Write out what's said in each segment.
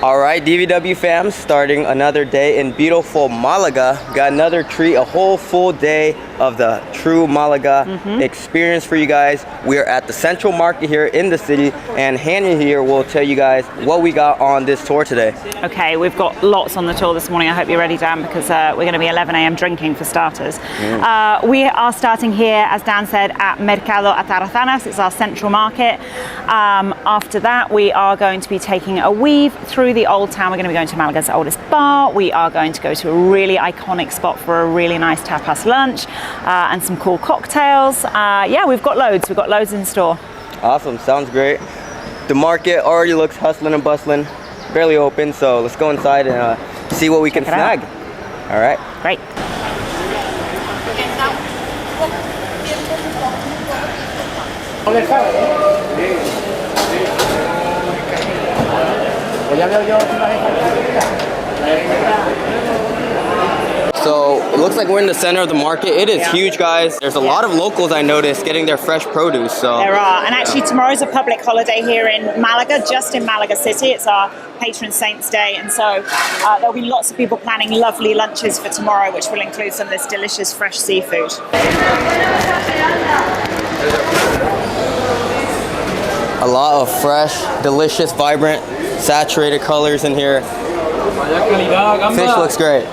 All right, DVW fam, starting another day in beautiful Malaga. Got another treat, a whole full day of the true Malaga experience for you guys. We are at the Central Market here in the city, and Hanni here will tell you guys what we got on this tour today. Okay, we've got lots on the tour this morning. I hope you're ready, Dan, because we're going to be 11 a.m. drinking for starters. We are starting here, as Dan said, at Mercado Atarazanas. It's our central market. After that, we are going to be taking a weave through the old town. We're going to be going to Malaga's oldest bar. We are going to go to a really iconic spot for a really nice tapas lunch and some cool cocktails. Yeah, we've got loads. We've got loads in store. Awesome, sounds great. The market already looks hustling and bustling, barely open, so let's go inside and see what we can snag. All right. Great. So it looks like we're in the center of the market. It is huge, guys. There's a lot of locals I noticed getting their fresh produce. So there are, and actually tomorrow's a public holiday here in Malaga, just in Malaga City. It's our patron saint's day, and so there'll be lots of people planning lovely lunches for tomorrow, which will include some of this delicious fresh seafood. A lot of fresh, delicious, vibrant, saturated colors in here. Fish looks great.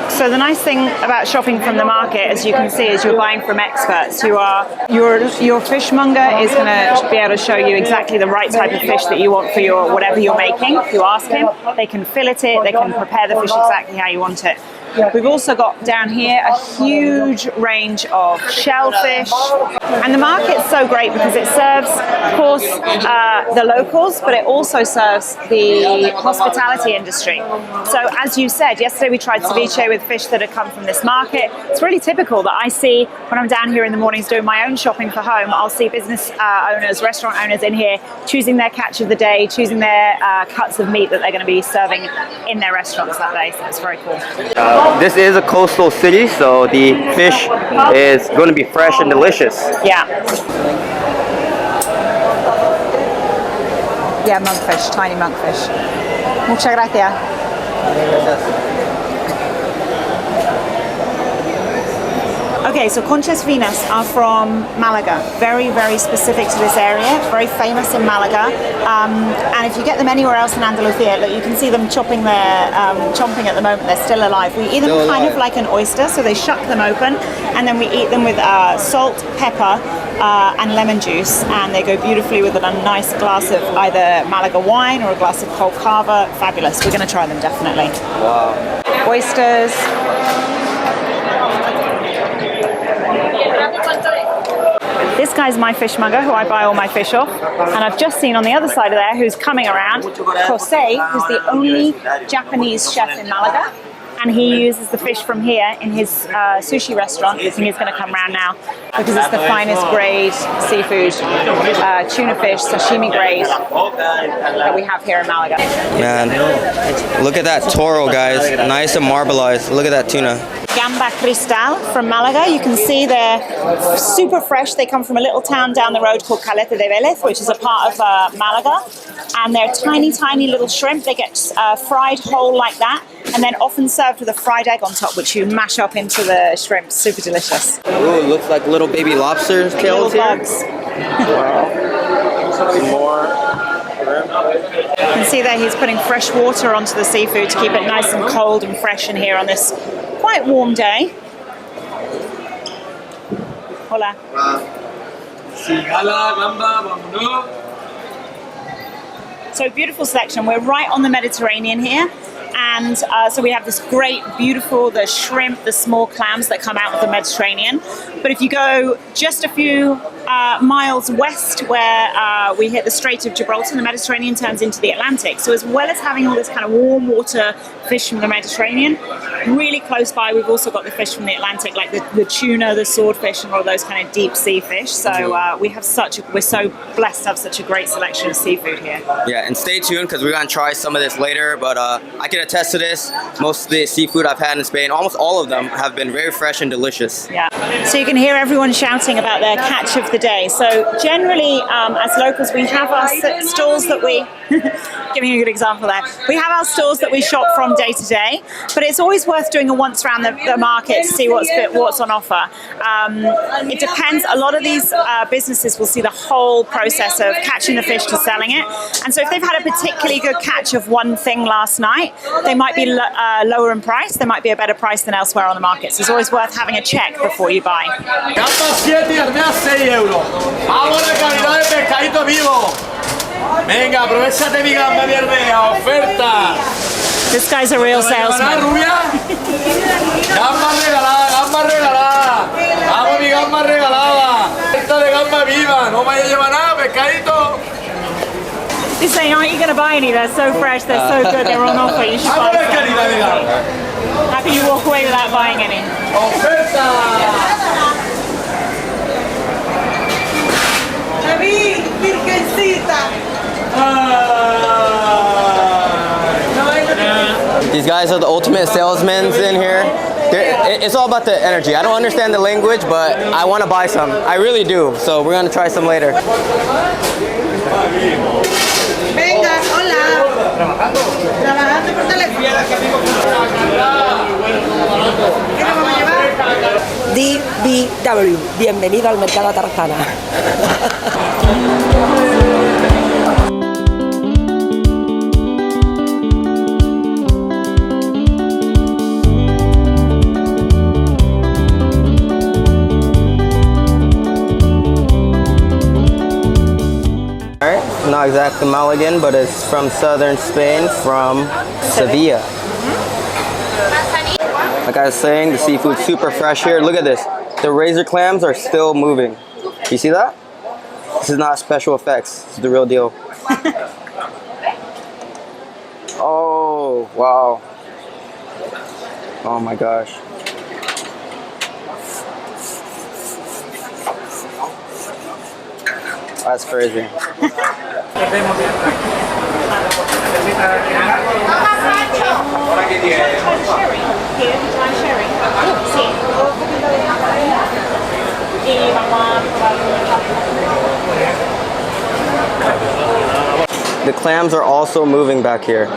So the nice thing about shopping from the market, as you can see, is you're buying from experts who are, your fishmonger is going to be able to show you exactly the right type of fish that you want for your whatever you're making. If you ask him, they can fillet it, they can prepare the fish exactly how you want it. We've also got down here a huge range of shellfish, and the market's so great because it serves, of course, the locals, but it also serves the hospitality industry. So as you said, yesterday we tried ceviche with fish that had come from this market. It's really typical that I see when I'm down here in the mornings doing my own shopping for home, I'll see business owners, restaurant owners in here choosing their catch of the day, choosing their cuts of meat that they're going to be serving in their restaurants that day, so it's very cool. This is a coastal city, so the fish is going to be fresh and delicious. Yeah. Yeah, monkfish, tiny monkfish. Muchas gracias. Okay, so conchas finas are from Malaga, very, very specific to this area, very famous in Malaga. And if you get them anywhere else in Andalusia, look, you can see them chopping chomping at the moment. They're still alive. We eat them kind of like an oyster, so they shuck them open, and then we eat them with salt, pepper, and lemon juice, and they go beautifully with a nice glass of either Malaga wine or a glass of cold cava. Fabulous. We're going to try them definitely. Wow. Oysters. This guy's my fishmonger, who I buy all my fish off, and I've just seen on the other side of there, who's coming around, Jose, who's the only Japanese chef in Malaga, and he uses the fish from here in his sushi restaurant, and he's going to come around now because it's the finest grade seafood, tuna fish, sashimi grade that we have here in Malaga. Man, look at that toro, guys, nice and marbleized. Look at that tuna. Gamba Cristal from Malaga. You can see they're super fresh. They come from a little town down the road called Caleta de Vélez, which is a part of Malaga. And they're tiny, tiny little shrimp. They get fried whole like that, and then often served with a fried egg on top, which you mash up into the shrimp. Super delicious. Ooh, it looks like little baby lobster tails here. Bugs. Wow. Some more. You can see there he's putting fresh water onto the seafood to keep it nice and cold and fresh in here on this quite warm day. Hola. So beautiful selection. We're right on the Mediterranean here. And so we have this great, beautiful, the shrimp, the small clams that come out of the Mediterranean. But if you go just a few miles west where we hit the Strait of Gibraltar, the Mediterranean turns into the Atlantic. So as well as having all this kind of warm water fish from the Mediterranean, really close by we've also got the fish from the Atlantic, like the tuna, the swordfish, and all those kind of deep sea fish. So we're so blessed to have such a great selection of seafood here. Yeah, and stay tuned because we're going to try some of this later, but I can attest to this. Most of the seafood I've had in Spain, almost all of them, have been very fresh and delicious. Yeah. So you can hear everyone shouting about their catch of the day. So generally, as locals, we have our stalls that we give giving you a good example there. We have our stores that we shop from day to day, but it's always worth doing a once around the market to see what's on offer. It depends. A lot of these businesses will see the whole process of catching the fish to selling it. And so if they've had a particularly good catch of one thing last night, they might be lower in price. They might be a better price than elsewhere on the market. So it's always worth having a check before you buy. Gamba 7 y arnea 6 euros. ¡Vamos la calidad de pescadito vivo! Venga, aprovechate mi gamba de arnea, oferta. This guy's a real salesman. Rubia? Gamba regalada, gamba regalada. Vamos mi gamba regalada. Esta de gamba viva, no vaya a llevar nada, pescadito. He's saying, aren't you going to buy any? They're so fresh, they're so good, they're on offer. You should buy some. How can you walk away without buying any? ¡Oferta! David, virgencita. These guys are the ultimate salesmen in here. It's all about the energy. I don't understand the language, but I want to buy some. I really do. So we're gonna try some later. Venga, hola. Trabajando por teléfono. ¿Qué nos vamos a llevar? DBW, bienvenido al Mercado Atarazana. Alright, not exactly Malagan, but it's from southern Spain, from Sevilla. Like I was saying, the seafood's super fresh here. Look at this. The razor clams are still moving. You see that? This is not special effects. This is the real deal. Oh, wow. Oh my gosh. That's crazy. The clams are also moving back here.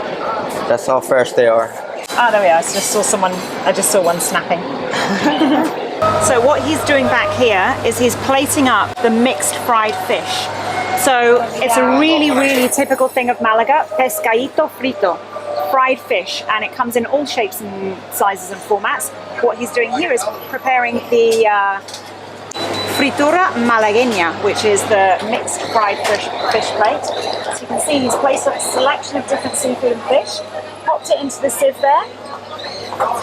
That's how fresh they are. Oh, there we are. I just saw one snapping. So what he's doing back here is he's plating up the mixed fried fish. So it's a really, really typical thing of Malaga, pescadito frito, fried fish, and it comes in all shapes and sizes and formats. What he's doing here is preparing the fritura malagueña, which is the mixed fried fish plate. So you can see he's placed a selection of different seafood and fish, popped it into the sieve there,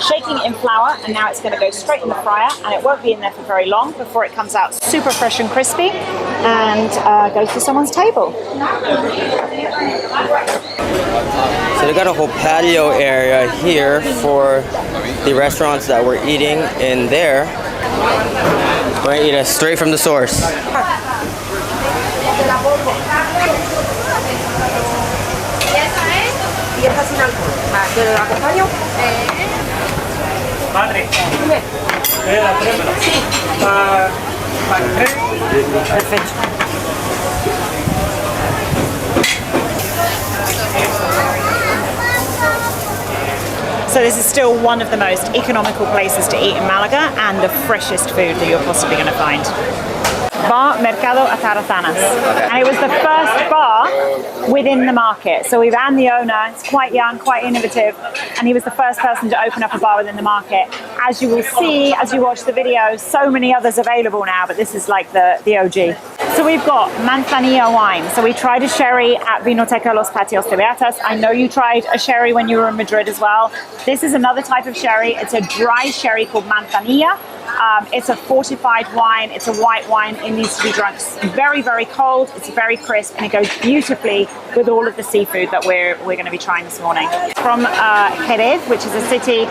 shaking it in flour, and now it's going to go straight in the fryer, and it won't be in there for very long before it comes out super fresh and crispy and goes to someone's table. So they got a whole patio area here for the restaurants that we're eating in there. We're gonna eat it straight from the source. Padre. Perfect. So this is still one of the most economical places to eat in Malaga and the freshest food that you're possibly going to find. Bar Mercado Atarazanas. And it was the first bar within the market. So we ran the owner, it's quite young, quite innovative, and he was the first person to open up a bar within the market. As you will see, as you watch the video, so many others available now, but this is like the OG. So we've got manzanilla wine. So we tried a sherry at Vinoteca Los Patios de Beatas. I know you tried a sherry when you were in Madrid as well. This is another type of sherry. It's a dry sherry called manzanilla. It's a fortified wine. It's a white wine. It needs to be drunk very, very cold. It's very crisp, and it goes beautifully with all of the seafood that we're going to be trying this morning. From Jerez, which is a city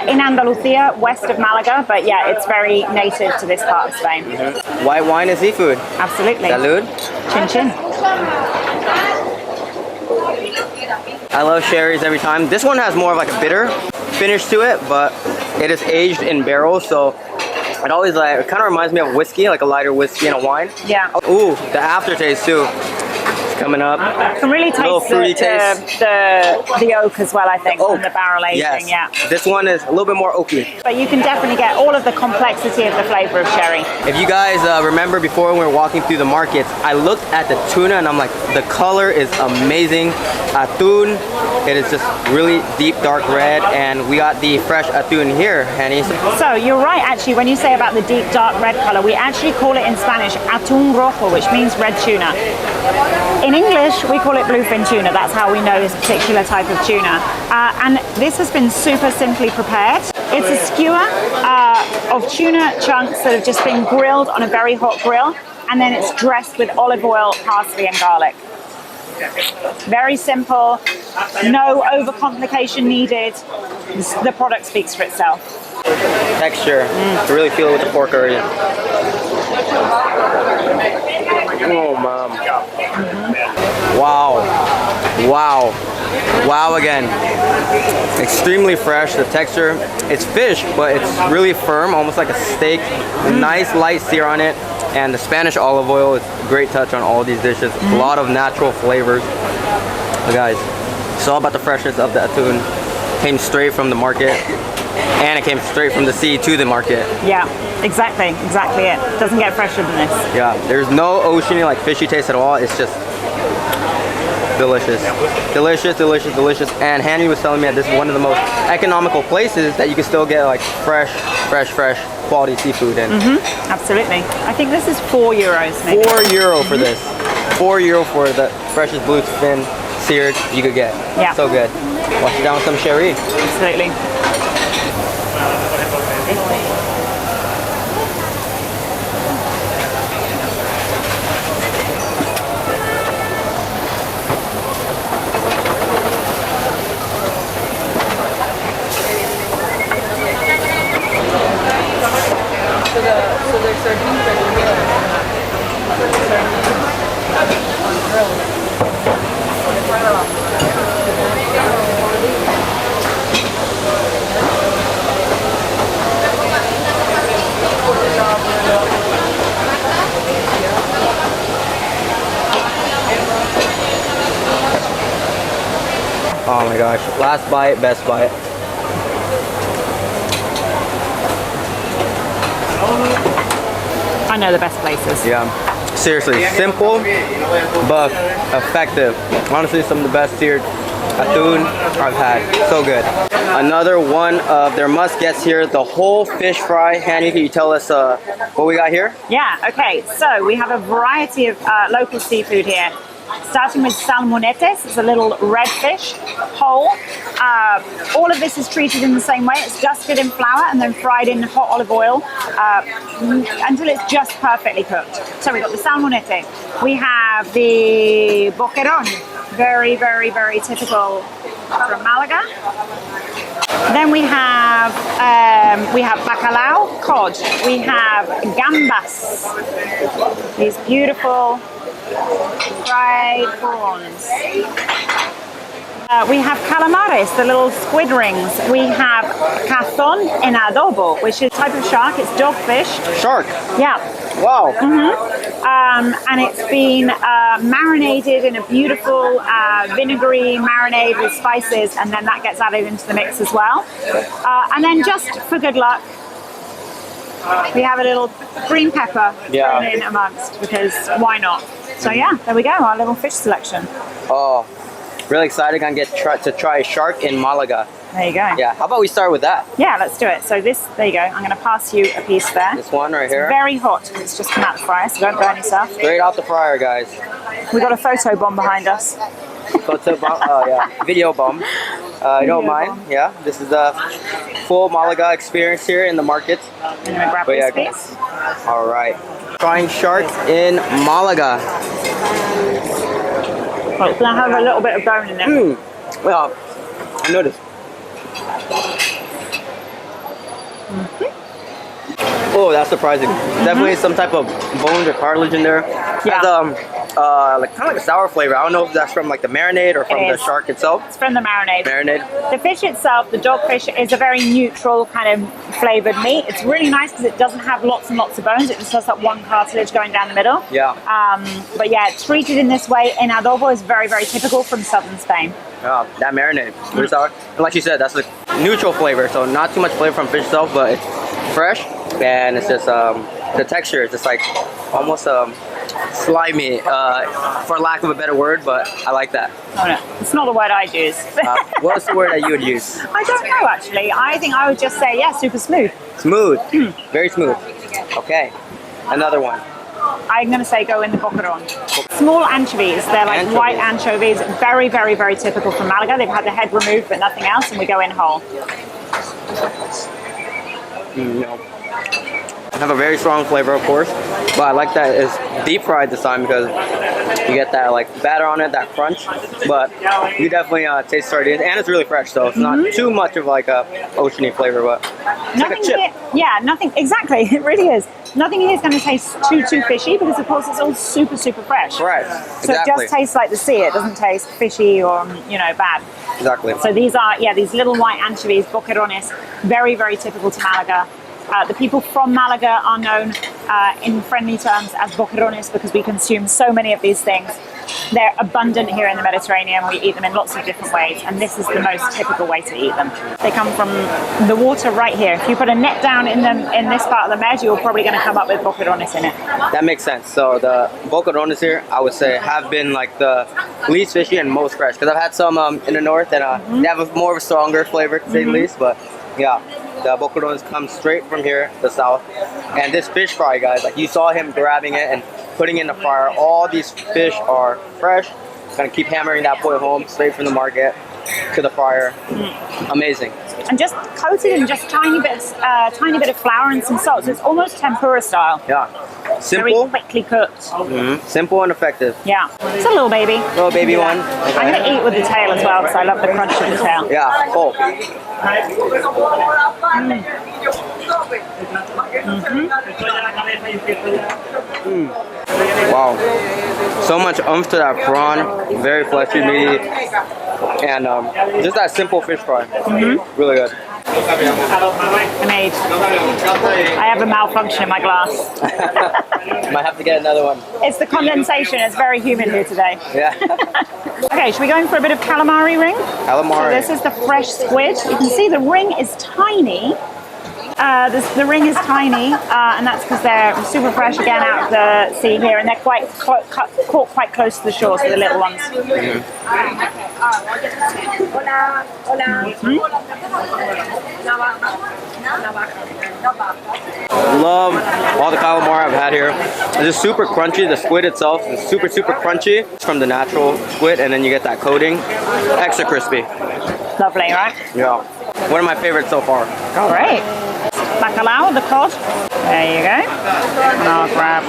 in Andalusia, west of Malaga, but yeah, it's very native to this part of Spain. Mm-hmm. White wine is seafood. Absolutely. Salud. Chin chin. I love sherries every time. This one has more of like a bitter finish to it, but it is aged in barrels, so it always it kind of reminds me of whiskey, like a lighter whiskey and a wine. Yeah. Ooh, the aftertaste too. coming up. You can really Little taste fruity taste. the oak as well, I think, from the barrel aging. Yes. Yeah. This one is a little bit more oaky. But you can definitely get all of the complexity of the flavor of cherry. If you guys remember before when we were walking through the markets, I looked at the tuna and I'm like, the color is amazing. Atún, it is just really deep dark red, and we got the fresh atún here, Hanni. So you're right, actually, when you say about the deep dark red color, we actually call it in Spanish atún rojo, which means red tuna. In English, we call it bluefin tuna. That's how we know this particular type of tuna. And this has been super simply prepared. It's a skewer of tuna chunks that have just been grilled on a very hot grill, and then it's dressed with olive oil, parsley, and garlic. Very simple, no overcomplication needed. The product speaks for itself. Texture, I really feel it with the pork already. Oh, mom. Wow. Wow. Wow again. Extremely fresh. The texture, it's fish, but it's really firm, almost like a steak. Nice light sear on it. And the Spanish olive oil is a great touch on all these dishes. A lot of natural flavors. But guys, it's all about the freshness of the atún. Came straight from the market. And it came straight from the sea to the market. Yeah, exactly it. Doesn't get fresher than this. Yeah, there's no oceany like fishy taste at all. It's just delicious. Delicious, delicious, delicious. And Hanni was telling me that this is one of the most economical places that you can still get like fresh quality seafood in. Absolutely. I think this is €4 maybe. €4 for this. €4 for the freshest bluefin seared you could get. Yeah. So good. Wash it down with some sherry. Absolutely. So there's sardines that you get. Oh my gosh. Last bite, best bite. I know the best places. Yeah. Seriously, simple but effective. Honestly, some of the best seared atún I've had. So good. Another one of their must-gets here, the whole fish fry. Hanni, can you tell us what we got here? Yeah, okay. So we have a variety of local seafood here. Starting with salmonetes, it's a little red fish, whole. All of this is treated in the same way. It's dusted in flour and then fried in hot olive oil until it's just perfectly cooked. So we've got the salmonete. We have the boquerón, very, very, very typical from Malaga. Then we have bacalao, cod. We have gambas, these beautiful fried prawns. We have calamares, the little squid rings. We have cazón en adobo, which is a type of shark. It's dogfish. Shark. Yeah. Wow. And it's been marinated in a beautiful vinegary marinade with spices, and then that gets added into the mix as well. And then just for good luck, we have a little green pepper thrown in amongst, because why not? So yeah, there we go, our little fish selection. Oh, really excited. Gonna get to try shark in Malaga. There you go. Yeah, how about we start with that? Yeah, let's do it. So this, there you go. I'm going to pass you a piece there. This one right here. Very hot because it's just come out the fryer, so don't burn yourself. Straight out the fryer, guys. We've got a photo bomb behind us. Photo bomb. Oh yeah, video bomb. You don't mind? Yeah, this is the full Malaga experience here in the market. I'm going to grab this piece. All right. Trying shark in Malaga. Well, it's going to have a little bit of bone in it. Well, I noticed. Oh, that's surprising. Definitely some type of bones or cartilage in there. Yeah. Has like kind of like a sour flavor. I don't know if that's from like the marinade or from the shark itself. It's from the marinade. Marinade. The fish itself, the dogfish, is a very neutral kind of flavored meat. It's really nice because it doesn't have lots and lots of bones. It just has that one cartilage going down the middle. Yeah. But yeah, treated in this way in adobo is very, very typical from southern Spain. That marinade. Pretty sour. And like you said, that's a neutral flavor. So not too much flavor from fish itself, but it's fresh. And it's just, the texture is just like almost slimy, for lack of a better word, but I like that. Oh no, it's not the word I'd use. What's the word that you would use? I don't know actually. I think I would just say, yeah, super smooth. Smooth. Very smooth. Okay. Another one. I'm going to say go in the boqueron. Small anchovies. They're like white anchovies. Very, very, very typical from Malaga. They've had the head removed but nothing else, and we go in whole. No. Have a very strong flavor, of course, but I like that it's deep fried this time because you get that like batter on it, that crunch. But you definitely taste sardines, and it's really fresh, so it's not too much of like a oceany flavor, but it's Nothing like a chip. here, yeah, nothing exactly. It really is. Nothing here is going to taste too fishy because, of course, it's all super fresh. Right. So it just tastes like the sea. It doesn't taste fishy or bad. Exactly. So these are these little white anchovies, boquerones, very, very typical to Malaga. The people from Malaga are known in friendly terms as boquerones because we consume so many of these things. They're abundant here in the Mediterranean. We eat them in lots of different ways, and this is the most typical way to eat them. They come from the water right here. If you put a net down in this part of the Med, you're probably going to come up with boquerones in it. That makes sense. So the boquerones here, I would say, have been like the least fishy and most fresh because I've had some in the north, and they have a more of a stronger flavor, to say the least. But yeah, the boquerones come straight from here, the south. And this fish fry, guys, like you saw him grabbing it and putting it in the fryer. All these fish are fresh. Gonna keep hammering that point home, straight from the market to the fryer. Amazing. And just coated in just tiny bit of flour and some salt. So it's almost tempura style. Yeah. Very Simple. quickly cooked. Simple and effective. Yeah. It's a little baby. Little baby one. I'm going to eat with the tail as well because I love the crunch of the tail. Yeah. Oh. Wow. So much oomph to that prawn. Very fleshy, meaty. And just that simple fish fry. Really good. I have a malfunction in my glass. Might have to get another one. It's the condensation. It's very humid here today. Yeah. Okay, should we go in for a bit of calamari ring? Calamari. So this is the fresh squid. You can see the ring is tiny. The ring is tiny, and that's because they're super fresh again out of the sea here, and they're quite caught quite close to the shore, so the little ones. Love all the calamari I've had here. It's just super crunchy. The squid itself is super crunchy. It's from the natural squid, and then you get that coating. Extra crispy. Lovely, right? Yeah. One of my favorites so far. Great. Bacalao, the cod. There you go. And I'll grab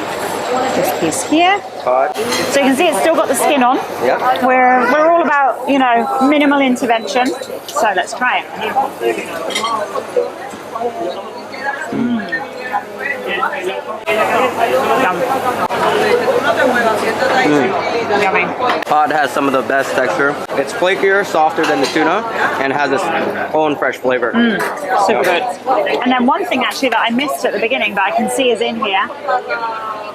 this piece here. Cod. So you can see it's still got the skin on. Yep. We're all about, minimal intervention. So let's try it. Yummy. Cod has some of the best texture. It's flakier, softer than the tuna, and has its own fresh flavor. Super good. And then one thing actually that I missed at the beginning, but I can see is in here.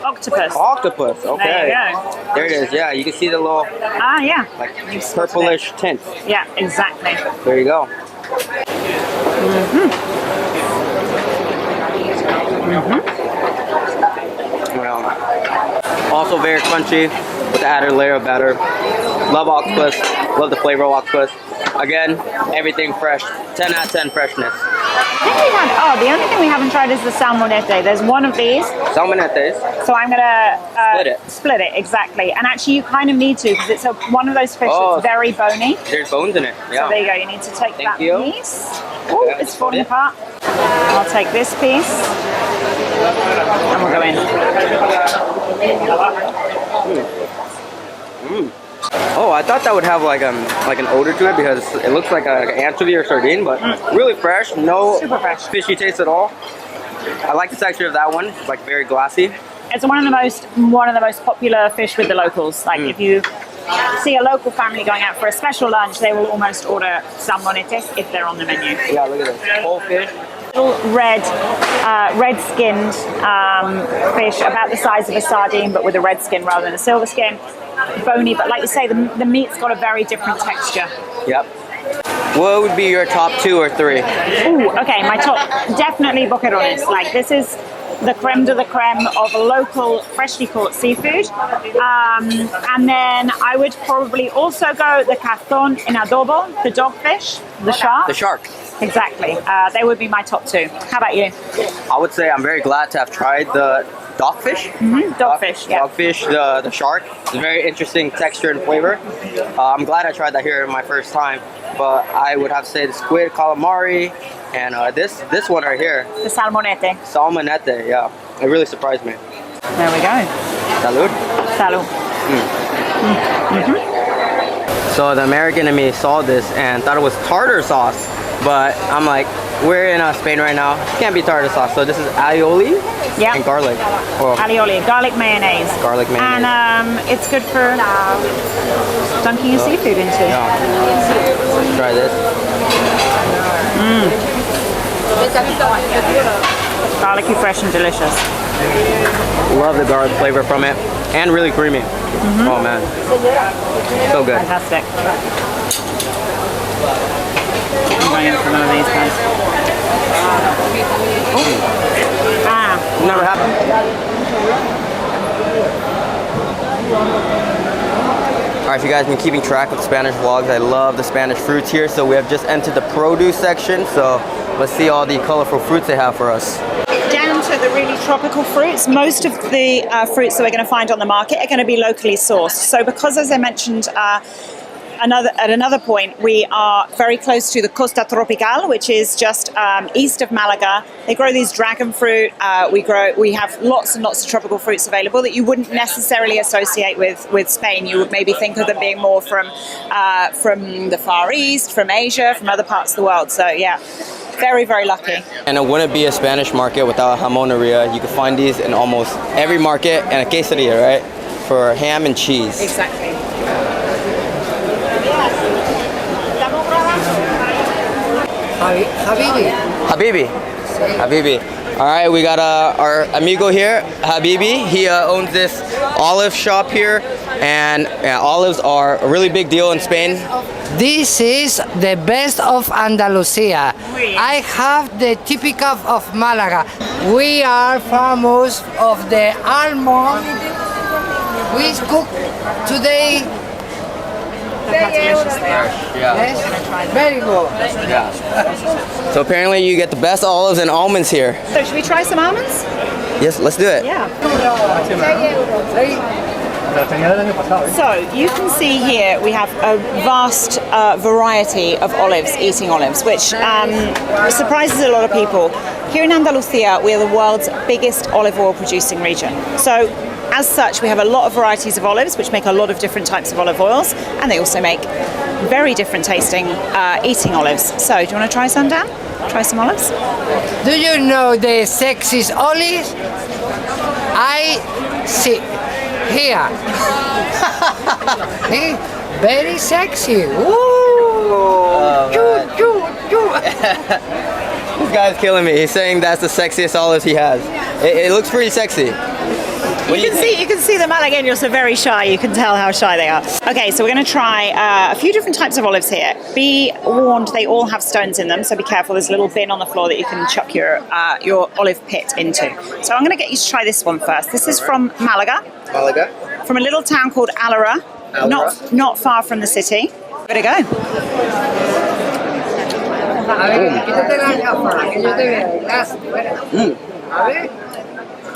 Octopus. Octopus, okay. There you go. There it is, yeah. You can see the little Yeah. like purplish tint. Yeah, exactly. There you go. Well, also very crunchy with the added layer of batter. Love octopus. Love the flavor of octopus. Again, everything fresh. 10 out of 10 freshness. The only thing we haven't tried is the salmonete. There's one of these. Salmonetes. So I'm gonna Split it. Split it, exactly. And actually, you kind of need to because it's one of those fish that's very bony. There's bones in it. Yeah. So there you go. You need to take that piece. Oh, Okay, it's falling apart. I'll take this piece, and we'll go in. Oh, I thought that would have like an odor to it because it looks like an anchovy or sardine, but really fresh. No Super fresh. fishy taste at all. I like the texture of that one. It's like very glassy. It's one of the most popular fish with the locals. Like if you see a local family going out for a special lunch, they will almost order salmonetes if they're on the menu. Yeah, look at this. Whole fish. Little red-skinned fish, about the size of a sardine, but with a red skin rather than a silver skin. Bony, but like you say, the meat's got a very different texture. Yep. What would be your top 2 or 3? Ooh, okay, my top, definitely boquerones. Like, this is the creme de la creme of local freshly caught seafood. And then I would probably also go the cazón en adobo, the dogfish, the shark. The shark. Exactly. They would be my top 2. How about you? I would say I'm very glad to have tried the dogfish. Dogfish, yeah. Dogfish, the shark. It's a very interesting texture and flavor. I'm glad I tried that here my first time. But I would have to say the squid, calamari, and this one right here. The salmonete. Salmonete, yeah. It really surprised me. There we go. Salud. Salud. So the American in me saw this and thought it was tartar sauce. But I'm like, we're in Spain right now. It can't be tartar sauce. So this is aioli and garlic. Oh. Aioli, garlic mayonnaise. Garlic mayonnaise. And it's good for dunking your seafood into. Yeah. Let's try this. Garlicky, fresh and delicious. Love the garlic flavor from it. And really creamy. Oh man. So good. Fantastic. I'm going in for one of these guys. Never happened. Alright, if you guys have been keeping track of Spanish vlogs, I love the Spanish fruits here. So we have just entered the produce section. So let's see all the colorful fruits they have for us. Down to the really tropical fruits. Most of the fruits that we're going to find on the market are going to be locally sourced. So because, as I mentioned, at another point, we are very close to the Costa Tropical, which is just east of Malaga. They grow these dragon fruit. We have lots and lots of tropical fruits available that you wouldn't necessarily associate with Spain. You would maybe think of them being more from the Far East, from Asia, from other parts of the world. So yeah, very, very lucky. And it wouldn't be a Spanish market without a jamoneria. You can find these in almost every market, and a quesadilla, right? For ham and cheese. Exactly. Habibi. All right, we got our amigo here, Habibi. He owns this olive shop here, and olives are a really big deal in Spain. This is the best of Andalusia. I have the typical of Malaga. We are famous of the almond. We cook today. Yes? Very good. Yeah. So apparently you get the best olives and almonds here. So should we try some almonds? Yes, let's do it. Yeah. So you can see here we have a vast variety of olives, eating olives, which surprises a lot of people. Here in Andalusia, we are the world's biggest olive oil producing region. So as such, we have a lot of varieties of olives, which make a lot of different types of olive oils, and they also make very different tasting eating olives. So do you want to try some, Dan? Try some olives? Do you know the sexiest olives? I see here. Very sexy. Ooh. This guy's killing me. He's saying that's the sexiest olives he has. It looks pretty sexy. You can see the Malagueños are very shy. You can tell how shy they are. Okay, so we're going to try a few different types of olives here. Be warned, they all have stones in them, so be careful. There's a little bin on the floor that you can chuck your olive pit into. So I'm going to get you to try this one first. This is from Malaga. From a little town called Alara. Not far from the city. Give it a go.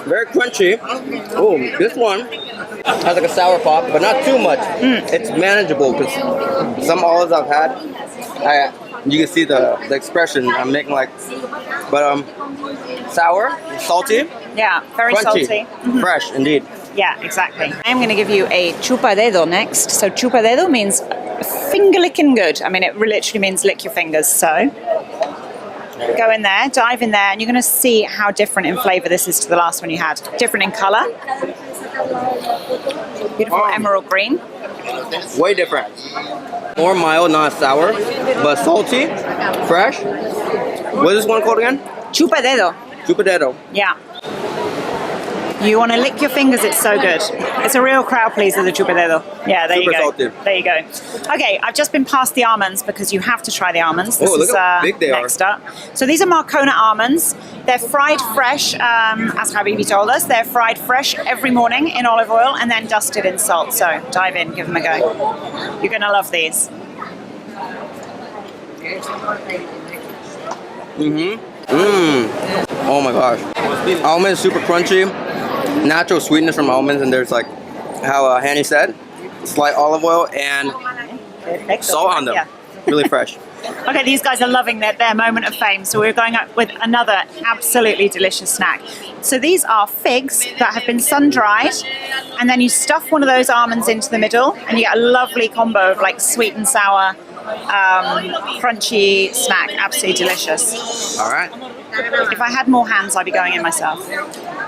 Very crunchy. Oh, this one has like a sour pop, but not too much. It's manageable because some olives I've had, you can see the expression I'm making, like, but sour, salty. Yeah, very crunchy, salty. fresh indeed. Yeah, exactly. I'm going to give you a chupadedo next. So chupadedo means finger licking good. I mean, it literally means lick your fingers. So Go in there, dive in there, and you're going to see how different in flavour this is to the last one you had. Different in colour. Beautiful emerald green. Way different. More mild, not sour, but salty, fresh. What is this one called again? Chupadedo. Chupadedo. Yeah. You want to lick your fingers, it's so good. It's a real crowd pleaser, the chupadedo. Yeah, there you Super go. salty. There you go. Okay, I've just been past the almonds because you have to try the almonds. This look is how big they next are. up. So these are Marcona almonds. They're fried fresh, as Habibi told us. They're fried fresh every morning in olive oil and then dusted in salt. So dive in, give them a go. You're going to love these. Oh my gosh. Almonds super crunchy. Natural sweetness from almonds, and there's like how Hanni said, slight olive oil and salt on them. Yeah. Really fresh. Okay, these guys are loving their moment of fame, so we're going up with another absolutely delicious snack. So these are figs that have been sun-dried, and then you stuff one of those almonds into the middle, and you get a lovely combo of like sweet and sour, crunchy snack. Absolutely delicious. All right. If I had more hands, I'd be going in myself.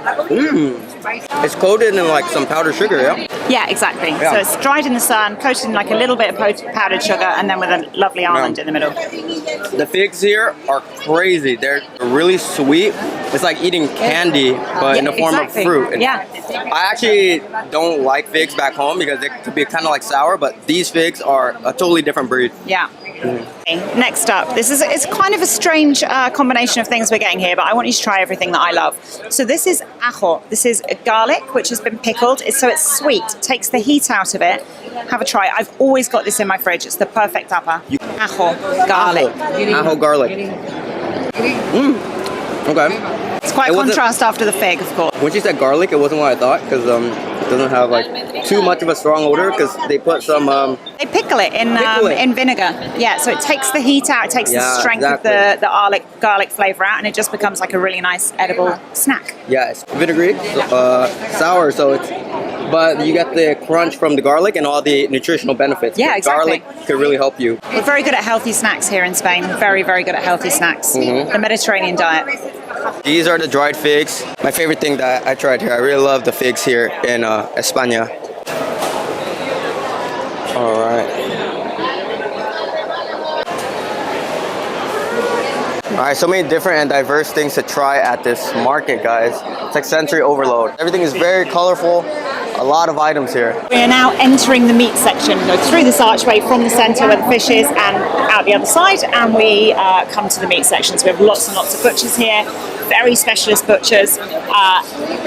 It's coated in like some powdered sugar, yeah? Yeah, exactly. Yeah. So it's dried in the sun, coated in like a little bit of powdered sugar, and then with a lovely almond in the middle. The figs here are crazy. They're really sweet. It's like eating candy, but in the form exactly. of fruit. And Yeah. I actually don't like figs back home because they could be kind of like sour, but these figs are a totally different breed. Yeah. Okay, next up, it's kind of a strange combination of things we're getting here, but I want you to try everything that I love. So this is ajo. This is garlic, which has been pickled. So it's sweet. It takes the heat out of it. Have a try. I've always got this in my fridge. It's the perfect tapa. Ajo, garlic. Ajo garlic. Okay. It's quite a contrast after the fig, of course. When she said garlic, it wasn't what I thought because it doesn't have like too much of a strong odor because they put some. They pickle it in vinegar. Yeah, so it takes the heat out. It takes the strength of the garlic flavor out, and it just becomes like a really nice edible snack. Yeah, it's vinegary, sour, so it's. But you get the crunch from the garlic and all the nutritional benefits. Yeah, exactly. Garlic could really help you. We're very good at healthy snacks here in Spain. Very, very good at healthy snacks. The Mediterranean diet. These are the dried figs. My favorite thing that I tried here. I really love the figs here in España. All right. All right, so many different and diverse things to try at this market, guys. It's like sensory overload. Everything is very colorful. A lot of items here. We are now entering the meat section. We go through this archway from the centre where the fish is and out the other side, and we come to the meat section. So we have lots and lots of butchers here, very specialist butchers.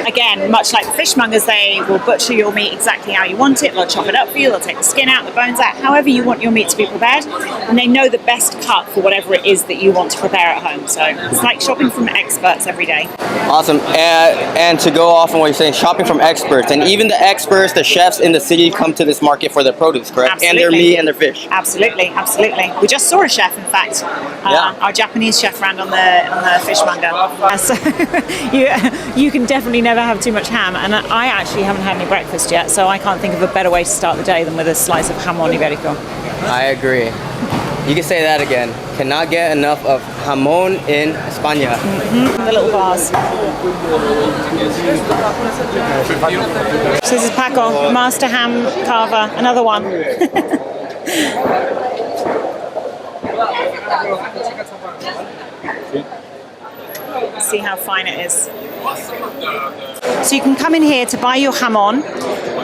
Again, much like the fishmongers, they will butcher your meat exactly how you want it. They'll chop it up for you, they'll take the skin out, the bones out, however you want your meat to be prepared. And they know the best cut for whatever it is that you want to prepare at home. So it's like shopping from experts every day. Awesome. And to go off on what you're saying, shopping from experts. And even the experts, the chefs in the city come to this market for their produce, correct? Absolutely. And their meat and their fish. Absolutely, absolutely. We just saw a chef, in fact. Our Japanese chef ran on the fishmonger. So you can definitely never have too much ham. And I actually haven't had any breakfast yet, so I can't think of a better way to start the day than with a slice of jamon iberico. I agree. You can say that again. Cannot get enough of jamon in España. The little bars. So this is Paco, master ham carver, another one. See how fine it is. So you can come in here to buy your jamon.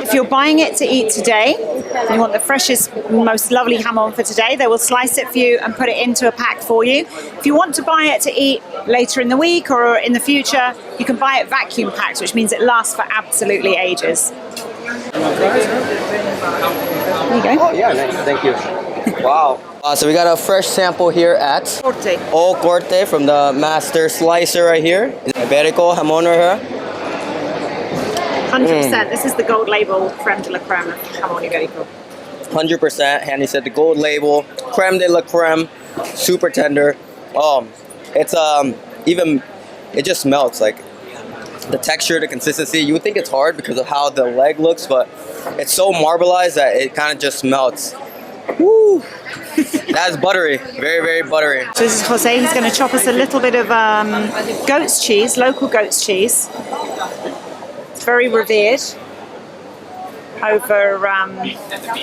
If you're buying it to eat today, and you want the freshest, most lovely jamon for today, they will slice it for you and put it into a pack for you. If you want to buy it to eat later in the week or in the future, you can buy it vacuum packed, which means it lasts for absolutely ages. There you go. Oh, yeah, nice. Thank you. Wow. So we got a fresh sample here at All Corte from the master slicer right here. Iberico Jamon right here. 100%. This is the gold label creme de la creme of jamon iberico. 100%. Hanni said the gold label, creme de la creme, super tender. It's it just melts. Like the texture, the consistency. You would think it's hard because of how the leg looks, but it's so marbleized that it kind of just melts. Woo! That's buttery. Very, very buttery. So this is Jose. He's going to chop us a little bit of goat's cheese, local goat's cheese. It's very revered over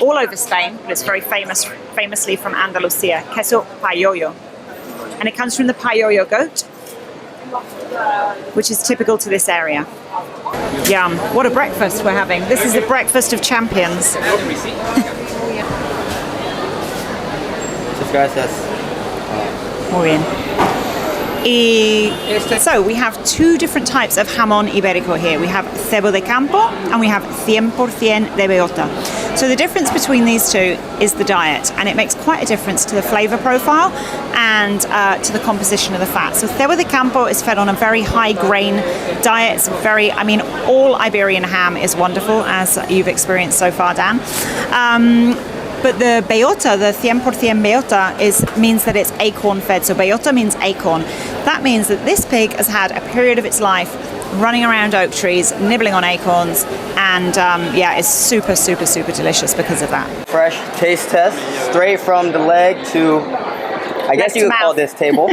all over Spain, but it's very famously from Andalusia. Queso payoyo, and it comes from the payoyo goat, which is typical to this area. Yum! What a breakfast we're having. This is the breakfast of champions. Muy bien. So we have two different types of jamón ibérico here. We have cebo de campo and we have 100% de bellota. So the difference between these two is the diet, and it makes quite a difference to the flavor profile and to the composition of the fat. So cebo de campo is fed on a very high grain diet. It's all Iberian ham is wonderful, as you've experienced so far, Dan. But the bellota, the 100% bellota, means that it's acorn fed. So bellota means acorn. That means that this pig has had a period of its life running around oak trees, nibbling on acorns, and it's super, super, super delicious because of that. Fresh taste test, straight from the leg to, I guess you could call this table.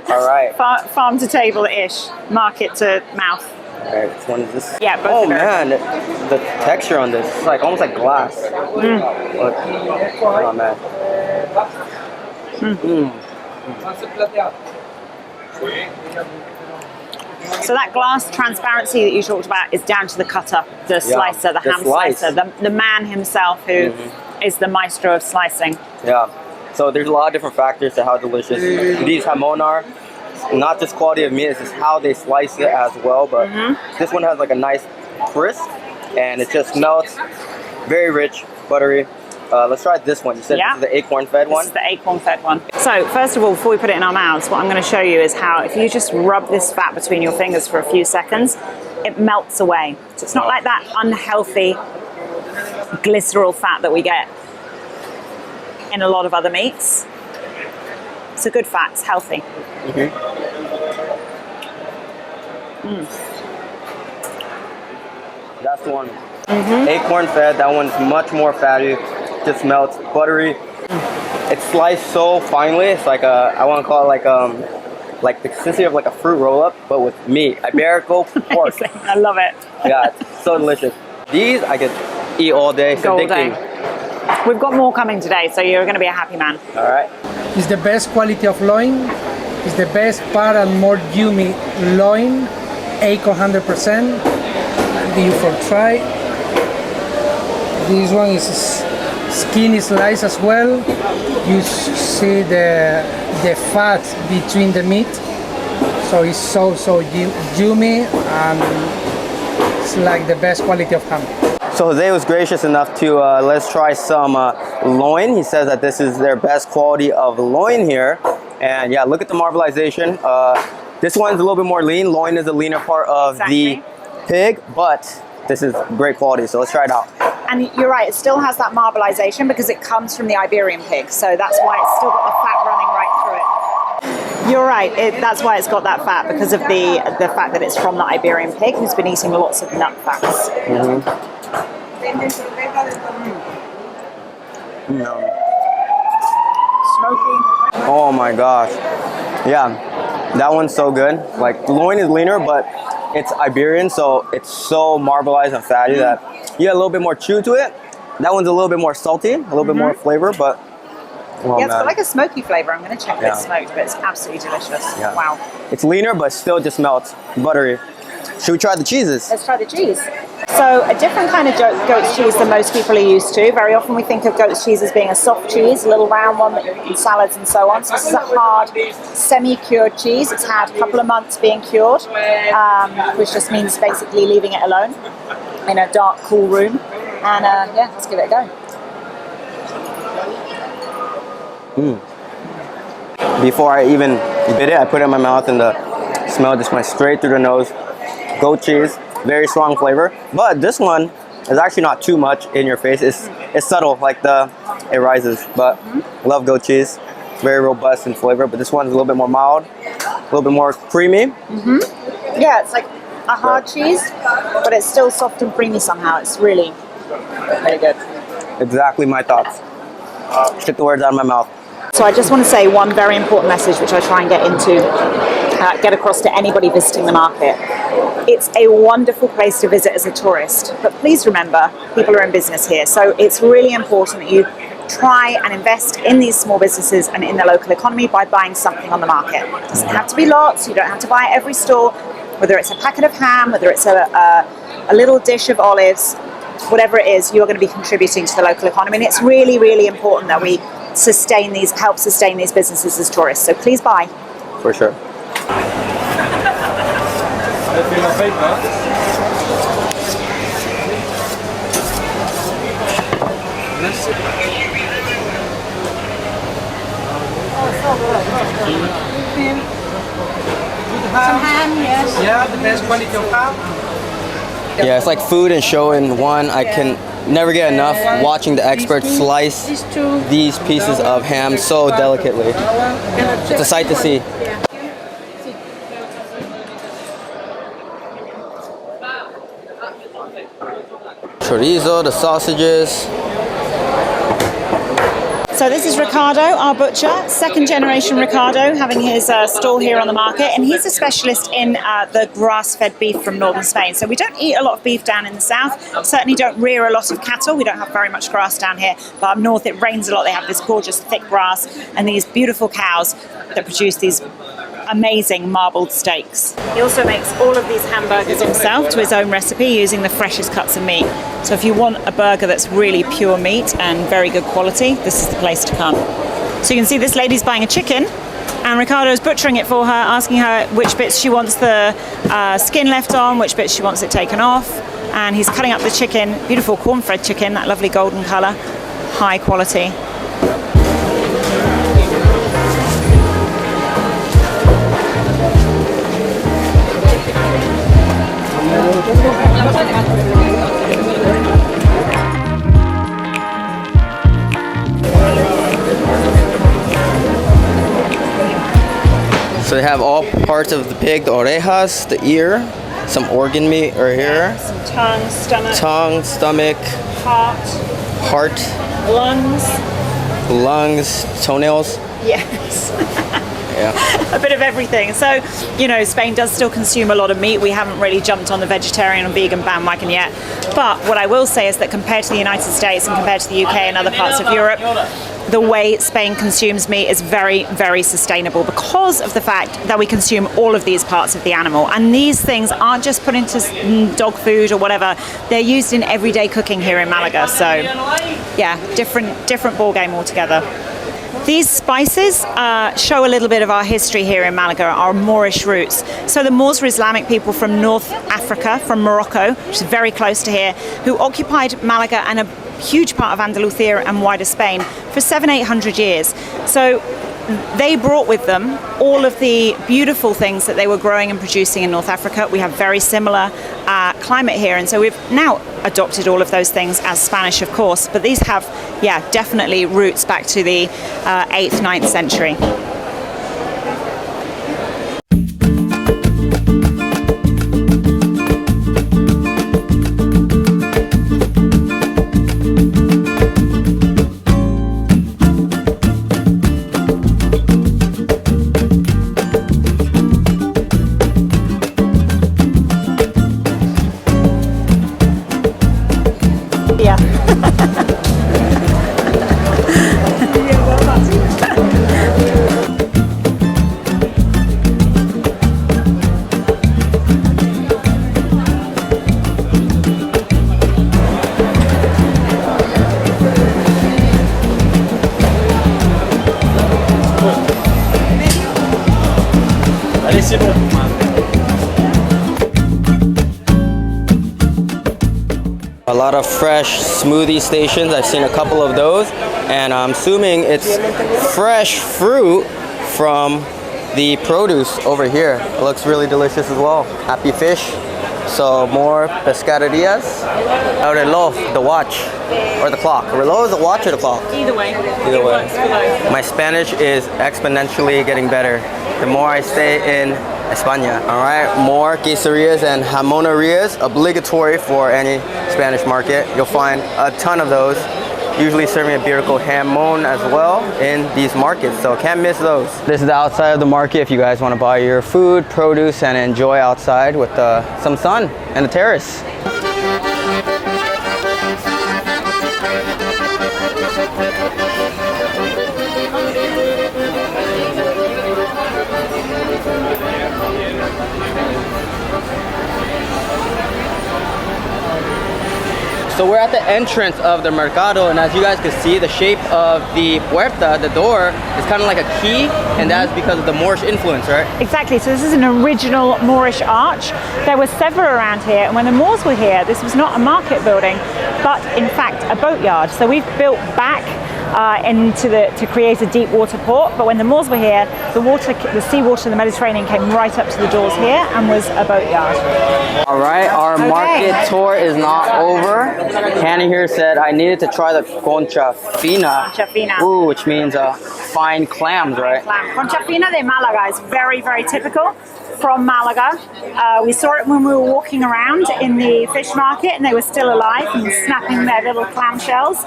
All right. Farm to table-ish, market to mouth. All right, which one is this? Yeah, both. Oh man, the texture on this is like almost like glass. Look. Oh man. So that glass transparency that you talked about is down to the cutter, the slicer, the ham slicer, the man himself who is the maestro of slicing. Yeah. So there's a lot of different factors to how delicious these jamon are. Not just quality of meat, it's just how they slice it as well. But this one has like a nice crisp, and it just melts. Very rich, buttery. Let's try this one. You said this is the acorn-fed one? This is the acorn-fed one. So first of all, before we put it in our mouths, what I'm going to show you is how if you just rub this fat between your fingers for a few seconds, it melts away. So it's not like that unhealthy glycerol fat that we get in a lot of other meats. It's a good fat, it's healthy. That's the one. Acorn fed, that one's much more fatty, just melts, buttery. It's sliced so finely, it's like I want to call it like the consistency of like a fruit roll-up, but with meat. Iberico pork. I love it. Yeah, it's so delicious. These I could eat all day. It's addicting. We've got more coming today, so you're going to be a happy man. All right. It's the best quality of loin. It's the best part and more yummy loin. Acorn 100%. You for try. This one is skinny slice as well. You see the fat between the meat. So it's so yummy, and it's like the best quality of ham. So Jose was gracious enough to let's try some loin. He says that this is their best quality of loin here. And yeah, look at the marbleization. This one's a little bit more lean. Loin is the leaner part of the pig, but this is great quality. So let's try it out. And you're right, it still has that marbleization because it comes from the Iberian pig. So that's why it's still got the fat running right through it. You're right, that's why it's got that fat, because of the fact that it's from the Iberian pig who's been eating lots of nut fats. Smoky. Oh my gosh. Yeah, that one's so good. Like, loin is leaner, but it's Iberian, so it's so marbleized and fatty that you get a little bit more chew to it. That one's a little bit more salty, a little bit more flavor, but it's got like a smoky flavor. I'm going to check if it's smoked, but it's absolutely delicious. Yeah. Wow. It's leaner, but still just melts. Buttery. Should we try the cheeses? Let's try the cheese. So a different kind of goat's cheese than most people are used to. Very often we think of goat's cheese as being a soft cheese, a little round one in salads and so on. So this is a hard, semi-cured cheese. It's had a couple of months being cured, which just means basically leaving it alone in a dark, cool room. And let's give it a go. Before I even bit it, I put it in my mouth and the smell just went straight through the nose. Goat cheese, very strong flavor. But this one is actually not too much in your face. It's subtle, like it rises. But love goat cheese. Very robust in flavor. But this one's a little bit more mild, a little bit more creamy. Yeah, it's like a hard cheese, but it's still soft and creamy somehow. It's really, really good. Exactly my thoughts. Took the words out of my mouth. So I just want to say one very important message, which I try and get across to anybody visiting the market. It's a wonderful place to visit as a tourist, but please remember, people are in business here, so it's really important that you try and invest in these small businesses and in the local economy by buying something on the market. It doesn't have to be lots, you don't have to buy every store, whether it's a packet of ham, whether it's a little dish of olives, whatever it is, you're going to be contributing to the local economy, and it's really, really important that we help sustain these businesses as tourists. So please buy. For sure. Some ham, yes. Yeah, the best quality of ham. Yeah, it's like food and show in one. I can never get enough watching the experts slice these pieces of ham so delicately. It's a sight to see. Chorizo, the sausages. So this is Ricardo, our butcher, second generation Ricardo, having his stall here on the market, and he's a specialist in the grass-fed beef from northern Spain. So we don't eat a lot of beef down in the south, certainly don't rear a lot of cattle, we don't have very much grass down here, but up north it rains a lot, they have this gorgeous thick grass and these beautiful cows that produce these amazing marbled steaks. He also makes all of these hamburgers himself to his own recipe using the freshest cuts of meat. So if you want a burger that's really pure meat and very good quality, this is the place to come. So you can see this lady's buying a chicken and Ricardo's butchering it for her, asking her which bits she wants the skin left on, which bits she wants it taken off, and he's cutting up the chicken, beautiful corn-fed chicken, that lovely golden colour, high quality. So they have all parts of the pig, the orejas, the ear, some organ meat right here. Some tongue, stomach. Tongue, stomach. Heart. Lungs, toenails. Yes. Yeah. A bit of everything. So, you know, Spain does still consume a lot of meat. We haven't really jumped on the vegetarian and vegan bandwagon yet. But what I will say is that compared to the United States and compared to the UK and other parts of Europe, the way Spain consumes meat is very, very sustainable because of the fact that we consume all of these parts of the animal. And these things aren't just put into dog food or whatever. They're used in everyday cooking here in Malaga. So, yeah, different ball game altogether. These spices show a little bit of our history here in Malaga, our Moorish roots. So the Moors were Islamic people from North Africa, from Morocco, which is very close to here, who occupied Malaga and a huge part of Andalusia and wider Spain for 700-800 years. So they brought with them all of the beautiful things that they were growing and producing in North Africa. We have very similar climate here, and so we've now adopted all of those things as Spanish, of course, but these have, yeah, definitely roots back to the 8th, 9th century. A lot of fresh smoothie stations. I've seen a couple of those, and I'm assuming it's fresh fruit from the produce over here. It looks really delicious as well. Happy fish. So more pescaderías. Oh, reloj, the watch, or the clock. Reloj is the watch or the clock? Either way. Either way. My Spanish is exponentially getting better the more I stay in España. All right, more quesadillas and jamonerías, obligatory for any Spanish market. You'll find a ton of those usually serving Iberico Jamon as well in these markets, so can't miss those. This is the outside of the market if you guys want to buy your food, produce, and enjoy outside with some sun and a terrace. So we're at the entrance of the Mercado, and as you guys can see, the shape of the puerta, the door, is kind of like a key, and that's because of the Moorish influence, right? Exactly, so this is an original Moorish arch. There were several around here, and when the Moors were here, this was not a market building, but in fact a boatyard. So we've built back to create a deep water port, but when the Moors were here, the seawater in the Mediterranean came right up to the doors here and was a boatyard. All right, our market tour is not over. Hanni here said I needed to try the concha fina. Concha fina. Ooh, which means fine clams, right? Concha fina de Malaga is very, very typical from Malaga. We saw it when we were walking around in the fish market, and they were still alive and snapping their little clam shells.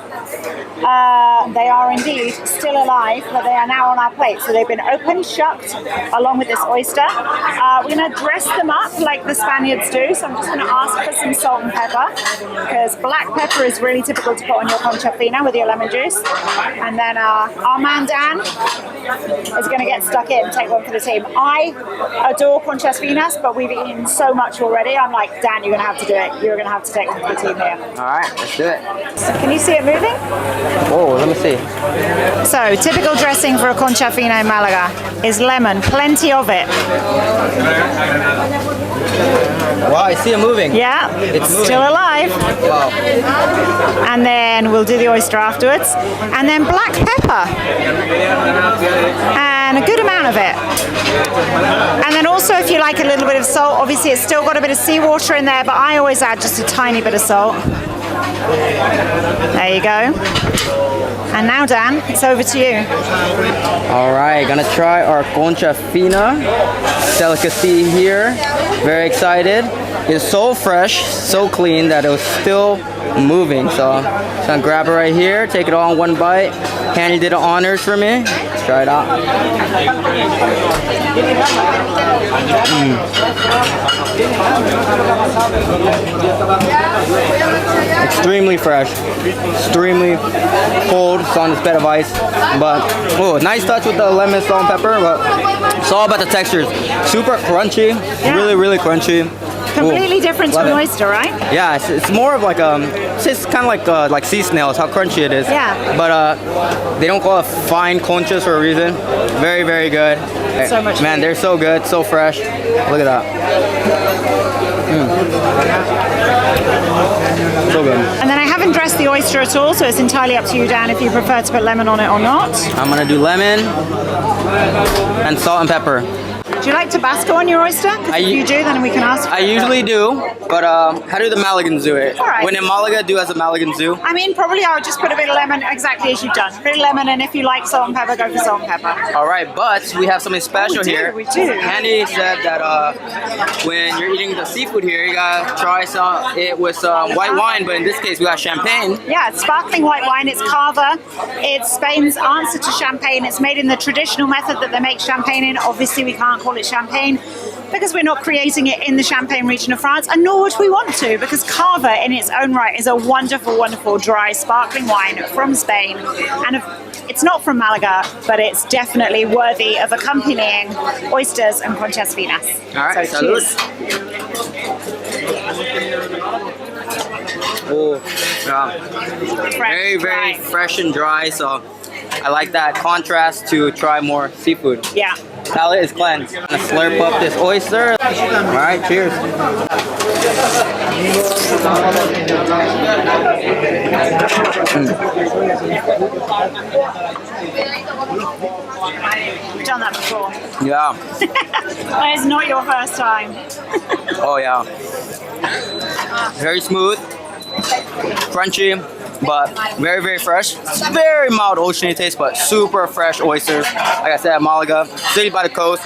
They are indeed still alive, but they are now on our plate. So they've been opened, shucked, along with this oyster. We're going to dress them up like the Spaniards do. So I'm just going to ask for some salt and pepper, because black pepper is really typical to put on your concha fina with your lemon juice. And then our man Dan is going to get stuck in and take one for the team. I adore conchas finas, but we've eaten so much already. I'm like, Dan, you're going to have to do it. You're going to have to take one for the team here. All right, let's do it. So can you see it moving? Oh, let me see. So, typical dressing for a concha fina in Malaga is lemon, plenty of it. Wow, I see it moving. Yeah, It's moving. still alive. Wow. And then we'll do the oyster afterwards. And then black pepper. And a good amount of it. And then also, if you like a little bit of salt, obviously it's still got a bit of seawater in there, but I always add just a tiny bit of salt. There you go. And now, Dan, it's over to you. All right, gonna try our concha fina delicacy here. Very excited. It's so fresh, so clean that it was still moving. So I'm just gonna grab it right here, take it all in one bite. Hanni did the honors for me. Let's try it out. Extremely fresh, extremely cold. It's on this bed of ice, but oh, nice touch with the lemon, salt, and pepper. But it's all about the textures. Super crunchy, really, really crunchy. Completely Ooh, different to love an it. oyster, right? Yeah, it's more of like it's kind of like sea snails, how crunchy it is. Yeah. But they don't call it fine conchas for a reason. Very, very good. So much Man, food. they're so good, so fresh. Look at that. So good. And then I haven't dressed the oyster at all, so it's entirely up to you, Dan, if you prefer to put lemon on it or not. I'm gonna do lemon and salt and pepper. Do you like Tabasco on your oyster? 'Cause if you do, then we can ask for I it. usually do, but how do the Malagans do it? All right. When in Malaga, do as the Malagans do. I mean, probably I would just put a bit of lemon, exactly as you've done. A bit of lemon, and if you like salt and pepper, go for salt and pepper. All right, but we have something special here. We do. Hanni said that when you're eating the seafood here, you gotta try it with some white wine, but in this case, we got champagne. Yeah, it's sparkling white wine. It's Cava. It's Spain's answer to champagne. It's made in the traditional method that they make champagne in. Obviously, we can't call it champagne because we're not creating it in the Champagne region of France, and nor would we want to, because Cava in its own right is a wonderful, wonderful dry sparkling wine from Spain. And it's not from Malaga, but it's definitely worthy of accompanying oysters and conchas finas. All right, so salud. cheers. Oh, yeah. Very, very fresh and dry, so I like that contrast to try more seafood. Yeah. Palate is cleansed. I'm gonna slurp up this oyster. All right, cheers. You've done that before. Yeah. That is not your first time. Oh yeah. Very smooth, crunchy, but very, very fresh. It's very mild oceany taste, but super fresh oysters. Like I said, Malaga, city by the coast.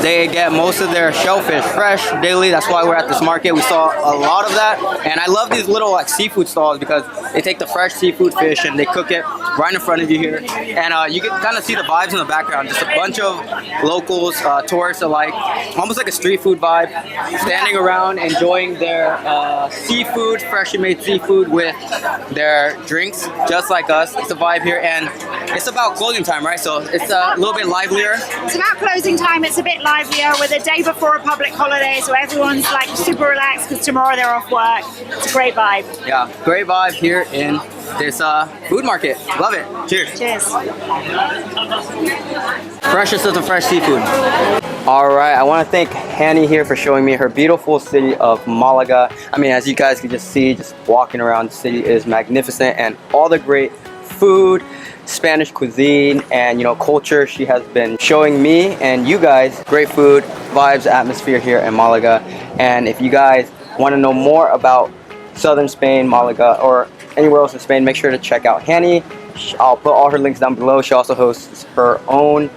They get most of their shellfish fresh daily. That's why we're at this market. We saw a lot of that. And I love these little like seafood stalls because they take the fresh seafood fish and they cook it right in front of you here. And you can kind of see the vibes in the background. Just a bunch of locals, tourists alike, almost like a street food vibe, standing around enjoying their seafood, freshly made seafood with their drinks, just like us. It's a vibe here, and it's about closing time, right? So it's a little bit livelier. It's about closing time. It's a bit livelier. We're the day before a public holiday, so everyone's like super relaxed because tomorrow they're off work. It's a great vibe. Yeah, great vibe here in this food market. Love it. Cheers. Cheers. Freshest of the fresh seafood. All right, I want to thank Hanni here for showing me her beautiful city of Malaga. I mean, as you guys can just see, just walking around, the city is magnificent, and all the great food, Spanish cuisine, and you know, culture she has been showing me and you guys. Great food, vibes, atmosphere here in Malaga. And if you guys want to know more about southern Spain, Malaga, or anywhere else in Spain, make sure to check out Hanni. I'll put all her links down below. She also hosts her own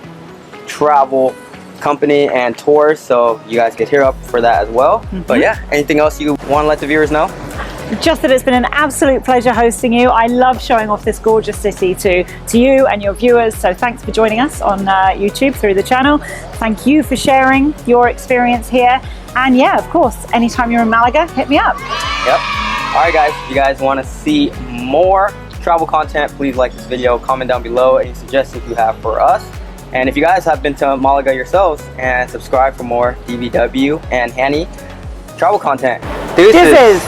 travel company and tours, so you guys get here up for that as well. But yeah, anything else you want to let the viewers know? Just that it's been an absolute pleasure hosting you. I love showing off this gorgeous city to you and your viewers. So thanks for joining us on YouTube through the channel. Thank you for sharing your experience here. And yeah, of course, anytime you're in Malaga, hit me up. Yep. All right, guys, if you guys want to see more travel content, please like this video, comment down below any suggestions you have for us. And if you guys have been to Malaga yourselves, and subscribe for more DVW and Hanni travel content. Deuces.